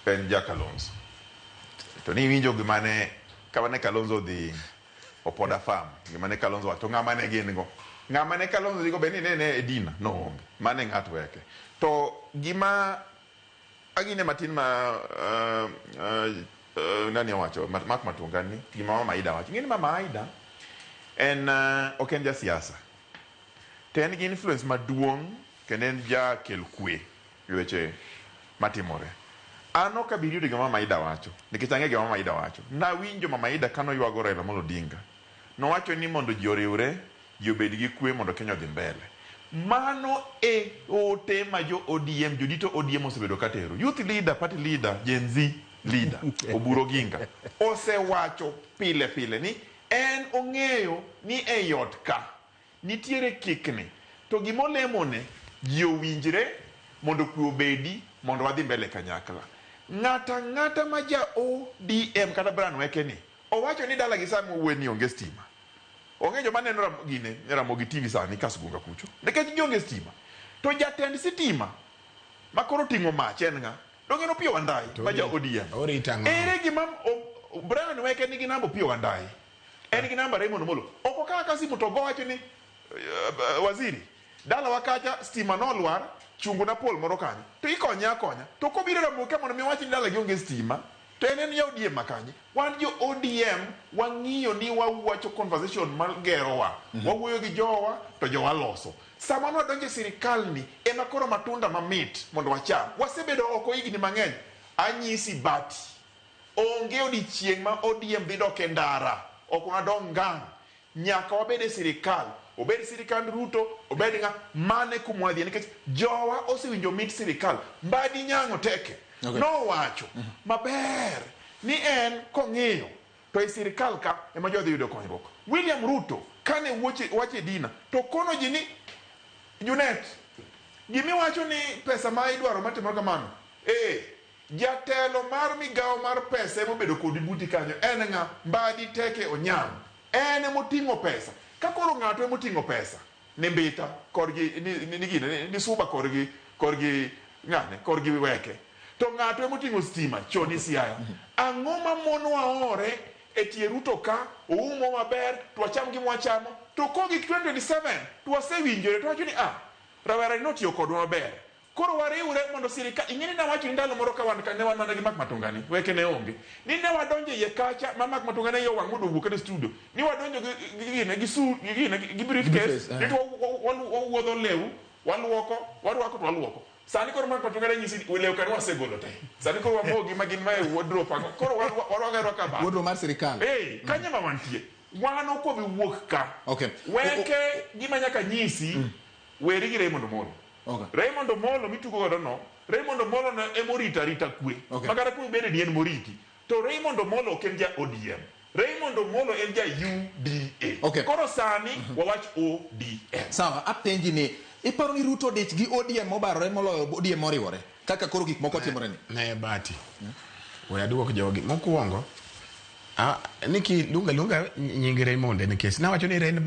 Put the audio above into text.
en ja Kalonzo. To ni winjo gimane kama Kalonzo dhi opoda farm, gimane Kalonzo wacho ng'ama ne gin go. Ng'ama ne Kalonzo digo be ni ne Edina no onge. Mane ng'at weke. To gima agine matin ma nani wacho mak matungani gima mama Aida wacho. Ngini mama Aida en ok en ja siasa. To en gi influence maduong' kendo en ja kel kwe weche matimore. Ano kabiriyo gima mama Aida wacho. Nikech ang'e gima mama Aida wacho. Na winjo mama Aida kano yuago Raila Amolo Odinga. No wacho ni mondo ji oriwre, ji obed gi kwe mondo Kenya odhi mbele. Mano e ote ma jo ODM, jodito ODM osebedo katero. Youth leader, party leader, Gen Z leader, Oburu Oginga, osewacho pile pile ni en ong'eyo ni e yot ka nitiere kikni. To gimolemone ji owinjre mondo kwe obedi mondo wadhi mbele kanyakla. Ng'ata ma ja ODM kata Brian Weke ni owacho ni dala gi sami owuoyo ni onge stima. Onge joma neno Ramogi TV sani Kasugunga kucho. Nikech gionge stima. To jatend sitima makoro ting'o mach en ng'a? Dongeno Piyo Wandayi ma ja ODM. Ere gima Brian Weke nigi namba Piyo Wandayi. En gi namba Raymond Omolo. Oko kaka simu to go wacho ni waziri dala wakacha stima nolwar chungu na pol moro kanyo. To ikonya. To kobiro Ramogi mondo mi wachi ni dala gionge stima. To en ya ODM makanye. Wan jo ODM wang'iyo ni wawacho conversation magero wa. Wawuoyo gi jowa to jowa loso. Sama no donje sirkal ni ema koro matunda mamit mondo wacham. Wasebedo oko higni mang'eny. Anyisi bati. Onge odiochieng ma ODM dhi dok e ndara. Ok unadong ngang. Nyaka wabede sirkal. Obed sirkal Ruto, obed ng'a mane kumwadhi nikech jowa osewinjo mit sirkal. Mbadi nyango teke. Okay. No wacho maber ni en kong'iyo to e sirkal ka ema jodhi yudo konyruok. William Ruto kane wache Dina to kono ji ni Junet gimi wacho ni pesa ma idwaro matimo kamano jatelo mar migawo mar pesa emo bedo kodi buti kanyo en ng'a Mbadi teke Onyang en moting'o pesa ka koro ng'ato emo ting'o pesa ni mbita korgi ni suba korgi ng'ane korgi Weke to ng'ato emoting'o stima choni Siaya. Ang'o ma mono waore e tie Ruto ka oumo maber to wacham gi mwachamo to kogi 2027 to wasewinjore to wacho ni rawera no tiyo kodwa maber. Koro wariwre mondo sirikal ing'eni na wacho ni ndalo moro ka wan kane wan mana gi mak matungani Weke ne onge. Ni ne wadonje ye kacha mak matungani yo wang' modo wuok e studio. Ni wadonjo gi briefcase ni to wawuodho lew warwako to walwoko. Sani koro mak matungani nyisi lew kan wasegolo te. Sani koro wamogi magin mae wardrobe ango. Koro warwako ka ba. Wardrobe mar sirkal. Kanya ma wantie. Wano ko bi wuok ka. Okay. Weke gima nyaka nyisi weri gi Raymond Omolo. Okay. Raymond Omolo mitugo godo no. Raymond Omolo na emorita kwe. Okay. Magara ku bene ni en moriti. To Raymond Omolo ok en ja ODM. Raymond Omolo en ja UDA. Okay. Koro sani wawach ODM. Sawa, apenji ni iparo ni Ruto dich gi ODM mobarore moloyo ODM moriwore. Kaka koro gik moko timore ni. Ne bati. We aduoko jogi mokuongo. Niki lunga nyingi Raymond nikech na wacho ni